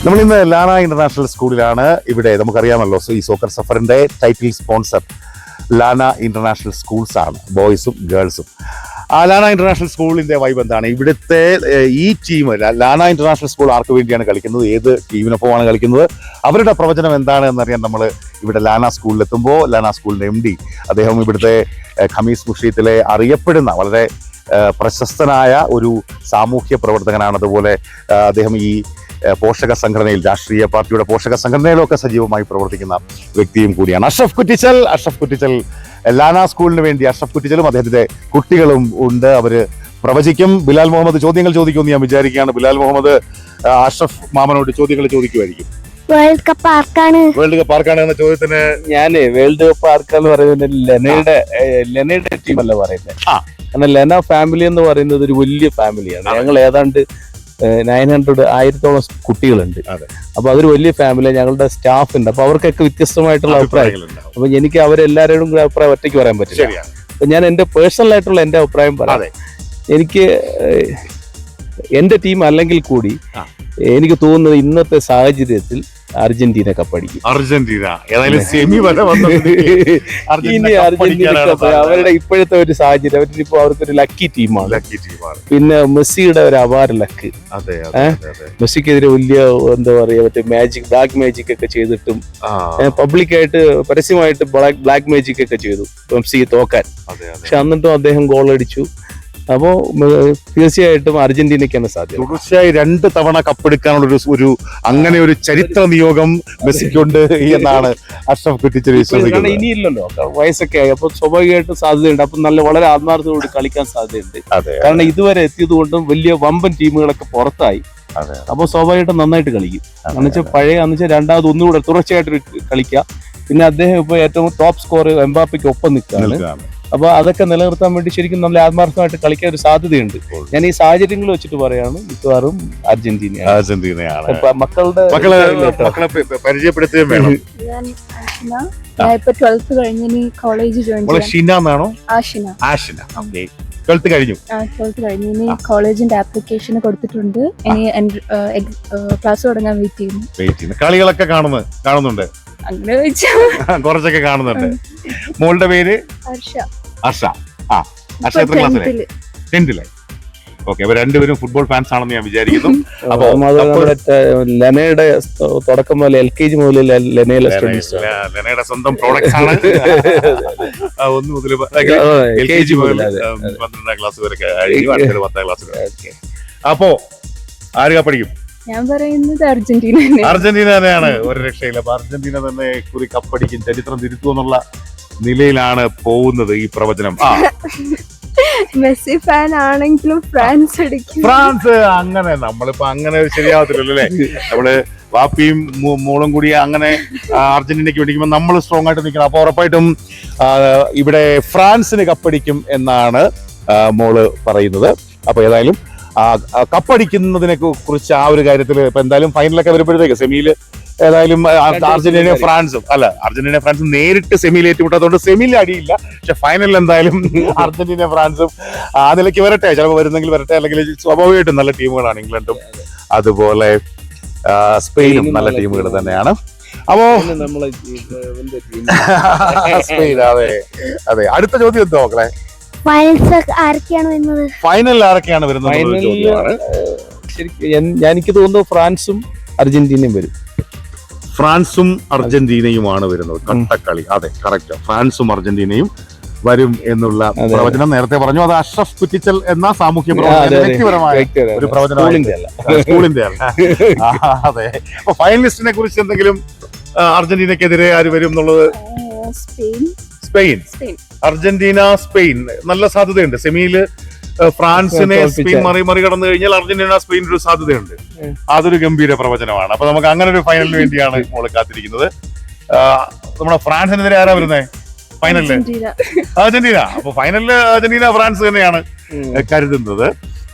നമ്മളിന്ന് ലാന ഇന്റർനാഷണൽ സ്കൂളിലാണ്. ഇവിടെ നമുക്കറിയാമല്ലോ ഈ സോക്കർ സഫറിന്റെ ടൈറ്റിൽ സ്പോൺസർ ലാന ഇന്റർനാഷണൽ സ്കൂൾസ് ആണ്, ബോയ്സും ഗേൾസും. ലാന ഇന്റർനാഷണൽ സ്കൂളിന്റെ വൈബ് എന്താണ്? ഇവിടുത്തെ ഈ ടീം ലാന ഇന്റർനാഷണൽ സ്കൂൾ ആർക്ക് വേണ്ടിയാണ് കളിക്കുന്നത്, ഏത് ടീമിനൊപ്പമാണ് കളിക്കുന്നത്, അവരുടെ പ്രവചനം എന്താണ് എന്നറിയാൻ നമ്മൾ ഇവിടെ ലാന സ്കൂളിലെത്തുമ്പോൾ ലാന സ്കൂളിന്റെ MD അദ്ദേഹം ഇവിടുത്തെ ഖമീസ് മുഷീത്തിലെ അറിയപ്പെടുന്ന വളരെ പ്രശസ്തനായ ഒരു സാമൂഹ്യ പ്രവർത്തകനാണ്. അതുപോലെ അദ്ദേഹം ഈ പോഷക സംഘടനയിൽ, രാഷ്ട്രീയ പാർട്ടിയുടെ പോഷക സംഘടനയിലൊക്കെ സജീവമായി പ്രവർത്തിക്കുന്ന വ്യക്തിയും കൂടിയാണ്. അഷ്റഫ് കുറ്റിച്ചൽ ലാന സ്കൂളിന് വേണ്ടി അഷ്റഫ് കുറ്റിച്ചലും അദ്ദേഹത്തിന്റെ കുട്ടികളും ഉണ്ട്. അവര് പ്രവചിക്കും. ബിലാൽ മുഹമ്മദ് ചോദ്യങ്ങൾ ചോദിക്കുമെന്ന് ഞാൻ വിചാരിക്കുകയാണ്. ബിലാൽ മുഹമ്മദ് അഷ്റഫ് മാമനോട് ചോദ്യങ്ങൾ ചോദിക്കുമായിരിക്കും. വേൾഡ് കപ്പ് ആർക്കാണ് എന്ന ചോദ്യത്തിന് ഞാന് വേൾഡ് കപ്പ് ആർക്കാന്ന് പറയുന്നത് ലെനയുടെ ടീമല്ല പറയുന്നത്. കാരണം ലെന ഫാമിലി എന്ന് പറയുന്നത് ഒരു വലിയ ഫാമിലിയാണ്. ഞങ്ങൾ ഏതാണ്ട് 900,000-ഓളം കുട്ടികളുണ്ട്. അപ്പൊ അതൊരു വലിയ ഫാമിലി, ഞങ്ങളുടെ സ്റ്റാഫ് ഉണ്ട്. അപ്പൊ അവർക്കൊക്കെ വ്യത്യസ്തമായിട്ടുള്ള അഭിപ്രായം. അപ്പൊ എനിക്ക് അവരെല്ലാവരോടും കൂടെ അഭിപ്രായം ഒറ്റയ്ക്ക് പറയാൻ പറ്റില്ല. അപ്പൊ ഞാൻ എന്റെ പേഴ്സണൽ ആയിട്ടുള്ള എന്റെ അഭിപ്രായം പറയാം. എനിക്ക് എന്റെ ടീം അല്ലെങ്കിൽ കൂടി എനിക്ക് തോന്നുന്നത് ഇന്നത്തെ സാഹചര്യത്തിൽ അർജന്റീന കപ്പടിക്കും. അവരുടെ ഇപ്പോഴത്തെ ഒരു സാഹചര്യം, അവരിപ്പോ അവർക്കൊരു ലക്കി ടീമാണ്. പിന്നെ മെസ്സിയുടെ ഒരു അപാര ലക്ക്. മെസ്സിക്കെതിരെ വലിയ എന്താ പറയാ, മറ്റേ ബ്ലാക്ക് മാജിക് ഒക്കെ ചെയ്തിട്ടും പബ്ലിക്കായിട്ട് പരസ്യമായിട്ട് ബ്ലാക്ക് മാജിക് ഒക്കെ ചെയ്തു മെസ്സി തോക്കാൻ. പക്ഷെ എന്നിട്ടും അദ്ദേഹം ഗോൾ അടിച്ചു. അപ്പോ തീർച്ചയായിട്ടും അർജന്റീനയ്ക്കാണ് സാധ്യത. തുടർച്ചയായി 2 തവണ കപ്പെടുക്കാനുള്ള ഒരു അങ്ങനെ ഒരു ചരിത്ര നിയോഗം മെസ്സിക്കുണ്ട് എന്നാണ് അഷ്റഫ് കുറ്റിച്ചൽ വിശ്വസിക്കുന്നത്. ഇനിയില്ലല്ലോ, വയസ്സൊക്കെ ആയി. അപ്പൊ സ്വാഭാവികമായിട്ടും സാധ്യതയുണ്ട്. അപ്പൊ നല്ല വളരെ ആത്മാർത്ഥതയോട് കളിക്കാൻ സാധ്യതയുണ്ട്. കാരണം ഇതുവരെ എത്തിയത് കൊണ്ടും വലിയ വമ്പൻ ടീമുകളൊക്കെ പുറത്തായി. അപ്പൊ സ്വാഭാവികമായിട്ടും നന്നായിട്ട് കളിക്കും. എന്നുവെച്ചാൽ രണ്ടാമത് ഒന്നുകൂടെ തുടർച്ചയായിട്ട് കളിക്കുക. പിന്നെ അദ്ദേഹം ഇപ്പൊ ഏറ്റവും ടോപ്പ് സ്കോർ എംബാപ്പയ്ക്ക് ഒപ്പം നിൽക്കുകയാണ്. അപ്പൊ അതൊക്കെ നിലനിർത്താൻ വേണ്ടി ശരിക്കും നല്ല ആത്മാർത്ഥമായിട്ട് കളിക്കാൻ ഒരു സാധ്യതയുണ്ട്. ഞാൻ ഈ സാഹചര്യങ്ങൾ വെച്ചിട്ട് പറയാണ് മിക്കവാറും അർജന്റീനയാണ്. മക്കളെ പരിചയപ്പെടുത്തുകയും വേണം. ഞാൻ ഇപ്പൊ 12th കഴിഞ്ഞ് കോളേജ് ജോയിൻ ഇനി കോളേജിന്റെ ആപ്ലിക്കേഷൻ കൊടുത്തിട്ടുണ്ട്. ഇനി ക്ലാസ് തുടങ്ങാൻ വെയിറ്റ് ചെയ്യുന്നു. കളികളൊക്കെ കാണുന്നുണ്ട്. അങ്ങനെ ചോദിച്ചാ കുറച്ചൊക്കെ കാണുന്നുണ്ട്. മോളുടെ പേര് അർഷ. എത്ര ക്ലാസ്സിലെ? 10th. ഓക്കെ, അപ്പൊ രണ്ടുപേരും ഫുട്ബോൾ ഫാൻസ് ആണെന്ന് ഞാൻ വിചാരിക്കുന്നു. അപ്പൊ ലെനയുടെ തുടക്കം മുതൽ LKG മുതൽ ലെനയുടെ സ്വന്തം പ്രോഡക്ട്സ് ആണ്. 1 മുതൽ LKG മുതൽ 12ാം ക്ലാസ് വരെ, 10ാം ക്ലാസ് വരെ. അപ്പോ ആര് കപ്പടിക്കും? ഞാൻ പറയുന്നത് അർജന്റീന തന്നെയാണ്. ഒരു രക്ഷയില്ല. അപ്പൊ അർജന്റീന തന്നെ കുറി കപ്പടിക്കും, ചരിത്രം തിരുത്തുമെന്നുള്ള നിലയിലാണ് പോകുന്നത് ഈ പ്രവചനം. മെസ്സി ഫാൻ ആണെങ്കിലും ഫ്രാൻസ് അങ്ങനെ നമ്മളിപ്പോ അങ്ങനെ ശരിയാവത്തില്ലല്ലോ അല്ലേ. നമ്മള് വാപ്പിയും മോളും കൂടി അങ്ങനെ അർജന്റീനയ്ക്ക് വേണ്ടിക്കുമ്പോൾ നമ്മൾ സ്ട്രോങ് ആയിട്ട് നിൽക്കണം. അപ്പൊ ഉറപ്പായിട്ടും ഇവിടെ ഫ്രാൻസിന് കപ്പടിക്കും എന്നാണ് മോള് പറയുന്നത്. അപ്പൊ ഏതായാലും കപ്പടിക്കുന്നതിനെ കുറിച്ച് ആ ഒരു കാര്യത്തിൽ ഇപ്പൊ എന്തായാലും ഫൈനലൊക്കെ വരുമ്പോഴത്തേക്ക് സെമിയിൽ ഏതായാലും അർജന്റീന ഫ്രാൻസും നേരിട്ട് സെമിയിൽ ഏറ്റുമുട്ടാത്തതുകൊണ്ട് സെമിയിൽ അടിയില്ല. പക്ഷെ ഫൈനലിൽ എന്തായാലും അർജന്റീന ഫ്രാൻസും ആ നിലയ്ക്ക് വരട്ടെ. ചിലപ്പോൾ വരുന്നെങ്കിൽ വരട്ടെ. അല്ലെങ്കിൽ സ്വാഭാവികമായിട്ടും നല്ല ടീമുകളാണ് ഇംഗ്ലണ്ടും അതുപോലെ സ്പെയിനും നല്ല ടീമുകൾ തന്നെയാണ്. അപ്പോ സ്പെയിൻ. അതെ. അടുത്ത ചോദ്യം എന്തോ മക്കളെ? ഫൈനലിൽ ആരൊക്കെയാണ് വരുന്നത്? എനിക്ക് തോന്നുന്നു ഫ്രാൻസും അർജന്റീനയും വരും. ഫ്രാൻസും അർജന്റീനയുമാണ് വരുന്നത്. കട്ടക്കളി. അതെ, കറക്റ്റ്. ഫ്രാൻസും അർജന്റീനയും വരും എന്നുള്ള പ്രവചനം നേരത്തെ പറഞ്ഞു. അത് അഷ്റഫ് കുറ്റിച്ചൽ എന്ന സാമൂഹ്യ പ്രവർത്തകൻ വ്യക്തിപരമായ ഒരു പ്രവചനം, സ്കൂളിന്റെ അല്ല. അതെ. അപ്പൊ ഫൈനലിസ്റ്റിനെ കുറിച്ച് എന്തെങ്കിലും, അർജന്റീനക്കെതിരെ ആര് വരും എന്നുള്ളത്? സ്പെയിൻ. അർജന്റീന സ്പെയിൻ നല്ല സാധ്യതയുണ്ട്. സെമിയില് ഫ്രാൻസിനെ സ്പെയിൻ മറികടന്നു കഴിഞ്ഞാൽ അർജന്റീന സ്പെയിൻ ഒരു സാധ്യതയുണ്ട്. അതൊരു ഗംഭീര പ്രവചനമാണ്. അപ്പൊ നമുക്ക് അങ്ങനെ ഒരു ഫൈനലിന് വേണ്ടിയാണ് മോള് കാത്തിരിക്കുന്നത്. നമ്മുടെ ഫ്രാൻസിനെതിരെ ആരാ വരുന്നേ ഫൈനലില്? അർജന്റീന. അപ്പൊ ഫൈനലില് അർജന്റീന ഫ്രാൻസ് തന്നെയാണ് കരുതുന്നത്.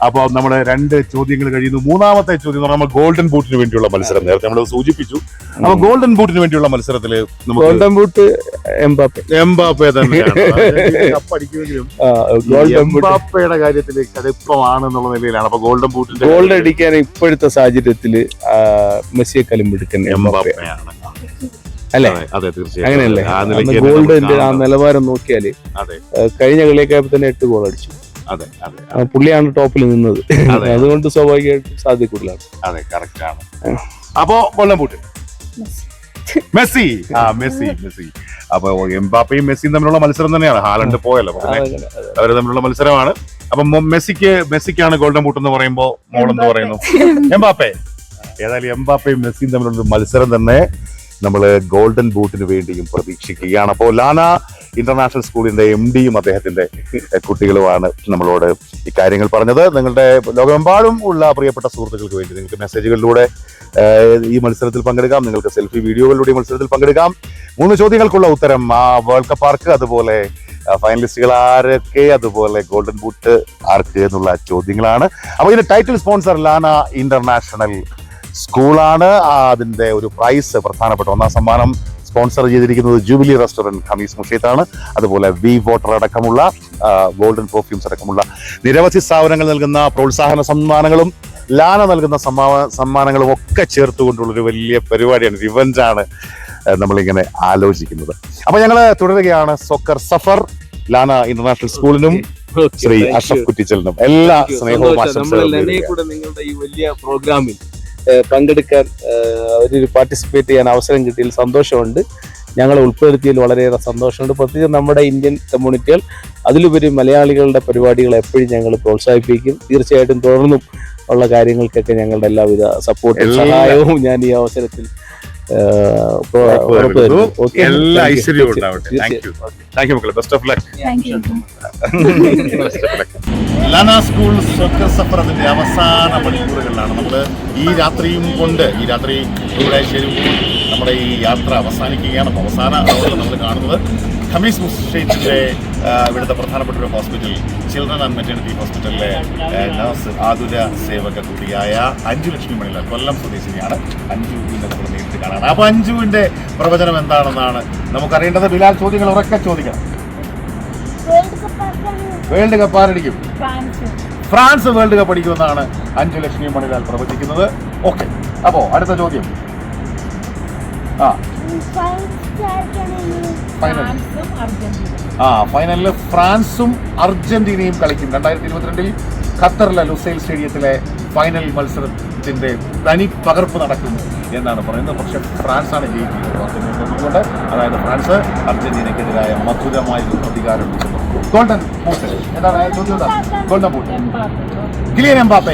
അപ്പോൾ നമ്മുടെ 2 ചോദ്യങ്ങൾ കഴിയുന്നു. മൂന്നാമത്തെ ചോദ്യം എന്ന് പറഞ്ഞാൽ നമ്മൾ ഗോൾഡൻ ബൂട്ടിന് വേണ്ടിയുള്ള മത്സരം. നേരത്തെ നമ്മൾ സൂചിപ്പിച്ചു. അപ്പൊ ഗോൾഡൻ ബൂട്ടിന് വേണ്ടിയുള്ള മത്സരത്തിൽ ഗോൾഡൻ ബൂട്ട് എംബാപ്പെ തന്നെയാണ്. കപ്പടിക്കുമെങ്കിലും എംബാപ്പയുടെ കാര്യത്തിൽ കടുപ്പമാണെന്നുള്ള നിലയിലാണ്. അപ്പൊ ഗോൾഡൻ ബൂട്ടിന്റെ ഗോൾഡ് അടിക്കാൻ ഇപ്പോഴത്തെ സാഹചര്യത്തില് മെസ്സിയെക്കാളും എടുക്കുന്ന എംബാപ്പയാണ് അല്ലേ? അതെ, തീർച്ചയായും അങ്ങനെയല്ലേ? ഗോൾഡിന്റെ ആ നിലവാരം നോക്കിയാല് കഴിഞ്ഞ കളിയൊക്കെ തന്നെ 8 ഗോൾ അടിച്ചു. അതെ, പുള്ളിയാണ് ടോപ്പിൽ നിന്നത്. അതുകൊണ്ട് സ്വാഭാവികമായിട്ടും സാധ്യതയിലാണ്. അതെ, കറക്റ്റ് ആണ്. അപ്പോ ഗോൾഡൻ ബൂട്ട് മെസ്സി. മെസ്സി. അപ്പൊ എംബാപ്പയും മെസ്സിയും തമ്മിലുള്ള മത്സരം തന്നെയാണ്. ഹാലണ്ട് പോയല്ലോ, അവര് തമ്മിലുള്ള മത്സരമാണ്. അപ്പൊ മെസ്സിക്കാണ് ഗോൾഡൻ ബൂട്ട് എന്ന് പറയുമ്പോ മോളെന്ന് പറയുന്നു എംബാപ്പെ. ഏതായാലും എംബാപ്പയും മെസ്സിയും തമ്മിലുള്ള മത്സരം തന്നെ നമ്മൾ ഗോൾഡൻ ബൂട്ടിന് വേണ്ടിയും പ്രതീക്ഷിക്കുകയാണ്. അപ്പോൾ ലാന ഇന്റർനാഷണൽ സ്കൂളിന്റെ MDയും അദ്ദേഹത്തിന്റെ കുട്ടികളുമാണ് നമ്മളോട് ഇക്കാര്യങ്ങൾ പറഞ്ഞത്. നിങ്ങളുടെ ലോകമെമ്പാടും ഉള്ള പ്രിയപ്പെട്ട സുഹൃത്തുക്കൾക്ക് വേണ്ടി നിങ്ങൾക്ക് മെസ്സേജുകളിലൂടെ ഈ മത്സരത്തിൽ പങ്കെടുക്കാം. നിങ്ങൾക്ക് സെൽഫി വീഡിയോകളിലൂടെ ഈ മത്സരത്തിൽ പങ്കെടുക്കാം. 3 ചോദ്യങ്ങൾക്കുള്ള ഉത്തരം വേൾഡ് കപ്പ് ആർക്ക്, അതുപോലെ ഫൈനലിസ്റ്റുകൾ ആരൊക്കെ, അതുപോലെ ഗോൾഡൻ ബൂട്ട് ആർക്ക് എന്നുള്ള ചോദ്യങ്ങളാണ്. അപ്പോൾ ഇതിന്റെ ടൈറ്റിൽ സ്പോൺസർ ലാന ഇന്റർനാഷണൽ സ്കൂളാണ്. അതിന്റെ ഒരു പ്രൈസ് പ്രധാനപ്പെട്ട 1ാം സമ്മാനം സ്പോൺസർ ചെയ്തിരിക്കുന്നത് ജൂബിലി റെസ്റ്റോറന്റ് ഖമീസ് മുഷീത്താണ്. അതുപോലെ വി വാട്ടർ അടക്കമുള്ള ഗോൾഡൻ പെർഫ്യൂംസ് അടക്കമുള്ള നിരവധി സ്ഥാപനങ്ങൾ നൽകുന്ന പ്രോത്സാഹന സമ്മാനങ്ങളും ലാന നൽകുന്ന സമ്മാനങ്ങളും ഒക്കെ ചേർത്തുകൊണ്ടുള്ളൊരു വലിയ പരിപാടിയാണ്, റിവഞ്ചാണ് നമ്മളിങ്ങനെ ആലോചിക്കുന്നത്. അപ്പൊ ഞങ്ങൾ തുടരുകയാണ്. സോക്കർ സഫർ ലാന ഇന്റർനാഷണൽ സ്കൂളിനും ശ്രീ അഷ്റഫ് കുറ്റിച്ചലിനും എല്ലാ സ്നേഹവും ആശംസകളും. നിങ്ങളുടെ ഈ വലിയ പ്രോഗ്രാമിൽ പങ്കെടുക്കാൻ ഒരു പാർട്ടിസിപ്പേറ്റ് ചെയ്യാൻ അവസരം കിട്ടിയതിൽ സന്തോഷമുണ്ട്. ഞങ്ങളെ ഉൾപ്പെടുത്തിയതിൽ വളരെയേറെ സന്തോഷമുണ്ട്. പ്രത്യേകിച്ച് നമ്മുടെ ഇന്ത്യൻ കമ്മ്യൂണിറ്റികൾ, അതിലുപരി മലയാളികളുടെ പരിപാടികൾ എപ്പോഴും ഞങ്ങൾ പ്രോത്സാഹിപ്പിക്കും. തീർച്ചയായിട്ടും തുടർന്നും ഉള്ള കാര്യങ്ങൾക്കൊക്കെ ഞങ്ങളുടെ എല്ലാവിധ സപ്പോർട്ടും സഹായവും ഞാൻ ഈ അവസരത്തിൽ എല്ലാ ഐശ്വര്യവും ഉണ്ടാവട്ടെ. താങ്ക് യു മക്കളെ. Best of luck. ലാന സ്കൂൾ സോക്കർ സഫർ അതിന്റെ അവസാന മണിക്കൂറുകളിലാണ്. നമ്മൾ ഈ രാത്രിയും കൊണ്ട് ഈ രാത്രി ഇവിടെ ശരിക്കും നമ്മുടെ ഈ യാത്ര അവസാനിക്കുകയാണ്. അവസാന നമ്മൾ കാണുന്നത് ഖമീസ് മുഷീത്തിന്റെ ഇവിടുത്തെ പ്രധാനപ്പെട്ട ഒരു ഹോസ്പിറ്റൽ, ചിൽഡ്രൻ ആൻഡ് മെറ്റേണിറ്റി ഹോസ്പിറ്റലിലെ നഴ്സ് ആതുര സേവക കൂടിയായ അഞ്ജു ലക്ഷ്മി മണിലാൽ, കൊല്ലം സ്വദേശിനിയാണ്. അഞ്ജുവിനെ നമ്മൾ നേരിട്ട് കാണാണ്. അപ്പൊ അഞ്ജുവിന്റെ പ്രവചനം എന്താണെന്നാണ് നമുക്കറിയേണ്ടത്. ബിലാൽ ചോദ്യങ്ങൾ ഉറക്കെ ചോദിക്കണം. വേൾഡ് കപ്പ് ആരടിക്കും? ഫ്രാൻസ് വേൾഡ് കപ്പ് അടിക്കുമെന്നാണ് അഞ്ജു ലക്ഷ്മി മണിലാൽ പ്രവചിക്കുന്നത്. ഓക്കെ, അപ്പോ അടുത്ത ചോദ്യം. ഫൈനലിൽ ഫ്രാൻസും അർജന്റീനയും കളിക്കും. 2022 ഖത്തറിലെ ലുസൈൽ സ്റ്റേഡിയത്തിലെ ഫൈനൽ മത്സരത്തിന്റെ തനി പകർപ്പ് നടക്കും എന്നാണ് പറയുന്നത്. പക്ഷെ ഫ്രാൻസാണ് ജയിക്കുന്നത്. അതായത് ഫ്രാൻസ് അർജന്റീനക്കെതിരായ മധുരമായ പ്രതികാരം. ഗോൾഡൻ ബൂട്ട് എന്താണ് ചോദ്യം? Golden boot Kylian Mbappe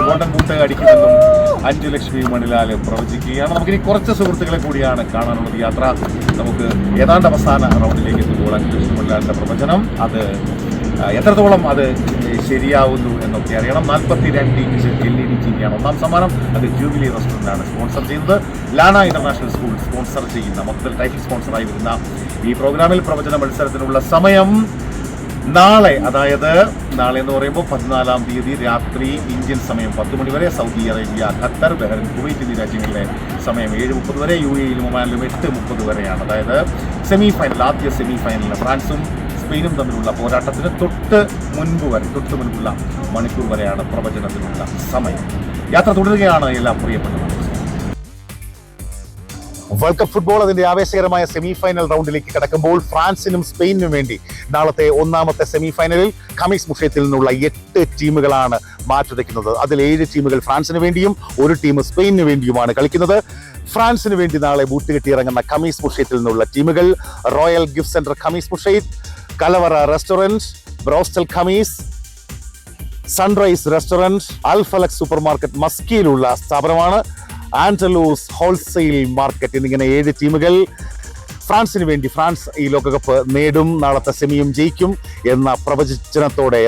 golden boot അടിക്കുമെന്നും അഞ്ജു ലക്ഷ്മി മണിലാൽ പ്രവചിക്കുകയാണ്. നമുക്കിനി കുറച്ച് സുഹൃത്തുക്കളെ കൂടിയാണ് കാണാനുള്ളത്. യാത്ര നമുക്ക് ഏതാണ്ട് അവസാന റൗണ്ടിലേക്ക് എത്തുമ്പോൾ അഞ്ജു ലക്ഷ്മി മണിലാലിന്റെ പ്രവചനം അത് എത്രത്തോളം അത് ശരിയാവുന്നു എന്നൊക്കെ അറിയണം. 42 ഇഞ്ച് LED ടിവിയാണ് 1ാം സമ്മാനം. അത് ജൂബിലി റെസ്റ്റോറന്റാണ് സ്പോൺസർ ചെയ്യുന്നത്. ലാന ഇന്റർനാഷണൽ സ്കൂൾ സ്പോൺസർ ചെയ്യുന്ന മൊത്തത്തിൽ ടൈറ്റിൽ സ്പോൺസറായി വരുന്ന ഈ പ്രോഗ്രാമിൽ പ്രവചന മത്സരത്തിനുള്ള സമയം നാളെ, അതായത് നാളെ എന്ന് പറയുമ്പോൾ 14-ാം തീയതി രാത്രി ഇന്ത്യൻ സമയം 10 മണി വരെ, Saudi Arabia, Qatar, Bahrain, Kuwait എന്നീ രാജ്യങ്ങളിലെ സമയം 7:30 വരെ, UAE-യിലും ഒമാനിലും 8:30 വരെയാണ്. അതായത് സെമി ഫൈനൽ, ആദ്യ സെമി ഫൈനലിന് ഫ്രാൻസും സ്പെയിനും തമ്മിലുള്ള പോരാട്ടത്തിന് തൊട്ട് മുൻപുള്ള മണിക്കൂർ വരെയാണ് പ്രവചനത്തിനുള്ള സമയം. യാത്ര തുടരുകയാണ് എല്ലാ പ്രിയപ്പെട്ടവരും. വേൾഡ് കപ്പ് ഫുട്ബോൾ അതിന്റെ ആവേശകരമായ സെമി ഫൈനൽ റൗണ്ടിലേക്ക് കടക്കുമ്പോൾ ഫ്രാൻസിനും സ്പെയിനിനും വേണ്ടി നാളത്തെ 1ാമത്തെ സെമി ഫൈനലിൽ ഖമീസ് മുഷീത്തിൽ നിന്നുള്ള 8 ടീമുകളാണ് മാറ്റുരയ്ക്കുന്നത്. അതിൽ 7 ടീമുകൾ ഫ്രാൻസിന് വേണ്ടിയും 1 ടീം സ്പെയിനിന് വേണ്ടിയുമാണ് കളിക്കുന്നത്. ഫ്രാൻസിന് വേണ്ടി നാളെ ബൂട്ട് കെട്ടിയിറങ്ങുന്ന ഖമീസ് മുഷീത്തിൽ നിന്നുള്ള ടീമുകൾ: royal gift centre Khamis Mushait, Kalavara restaurant, ബ്രോസ്റ്റൽ Khamis, sunrise restaurant, Al Falak supermarket മസ്കിയിലുള്ള സ്ഥാപനമാണ്, ആൻഡലൂസ് ഹോൾസെയിൽ മാർക്കറ്റ് എന്നിങ്ങനെ 7 ടീമുകൾ ഫ്രാൻസിന് വേണ്ടി. ഫ്രാൻസ് ഈ ലോകകപ്പ് നേടും, നാളത്തെ സെമിയും ജയിക്കും എന്ന പ്രവചനത്തോടെ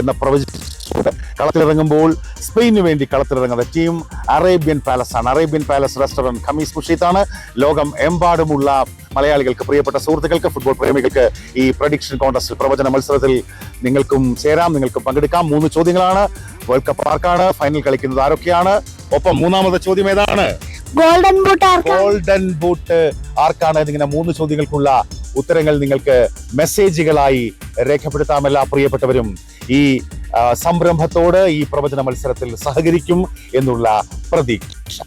കളത്തിലിറങ്ങുമ്പോൾ സ്പെയിനു വേണ്ടി കളത്തിലിറങ്ങുന്ന ടീം അറേബ്യൻ പാലസ് ആണ്. അറേബ്യൻ പാലസ് റെസ്റ്റോറന്റ് ഖമീസ് മുഷീത്താണ്. ലോകം എമ്പാടുമുള്ള മലയാളികൾക്ക്, പ്രിയപ്പെട്ട സുഹൃത്തുക്കൾക്ക്, ഫുട്ബോൾ പ്രേമികൾക്ക് ഈ പ്രഡിക്ഷൻ കോൺടെസ്റ്റിൽ, പ്രവചന മത്സരത്തിൽ നിങ്ങൾക്കും ചേരാം, നിങ്ങൾക്കും പങ്കെടുക്കാം. 3 ചോദ്യങ്ങളാണ്. വേൾഡ് കപ്പ് ആർക്കാണ്? ഫൈനൽ കളിക്കുന്നത് ആരൊക്കെയാണ്? ഒപ്പം മൂന്നാമത്തെ ചോദ്യം ഏതാണ്? ഗോൾഡൻ ബൂട്ട് ഗോൾഡൻ ബൂട്ട് ആർക്കാണ്? എന്നിങ്ങനെ 3 ചോദ്യങ്ങൾക്കുള്ള ഉത്തരങ്ങൾ നിങ്ങൾക്ക് മെസ്സേജുകളായി രേഖപ്പെടുത്താം. എല്ലാ പ്രിയപ്പെട്ടവരും ഈ സംരംഭത്തോട്, ഈ പ്രവചന മത്സരത്തിൽ സഹകരിക്കും എന്നുള്ള പ്രതീക്ഷ.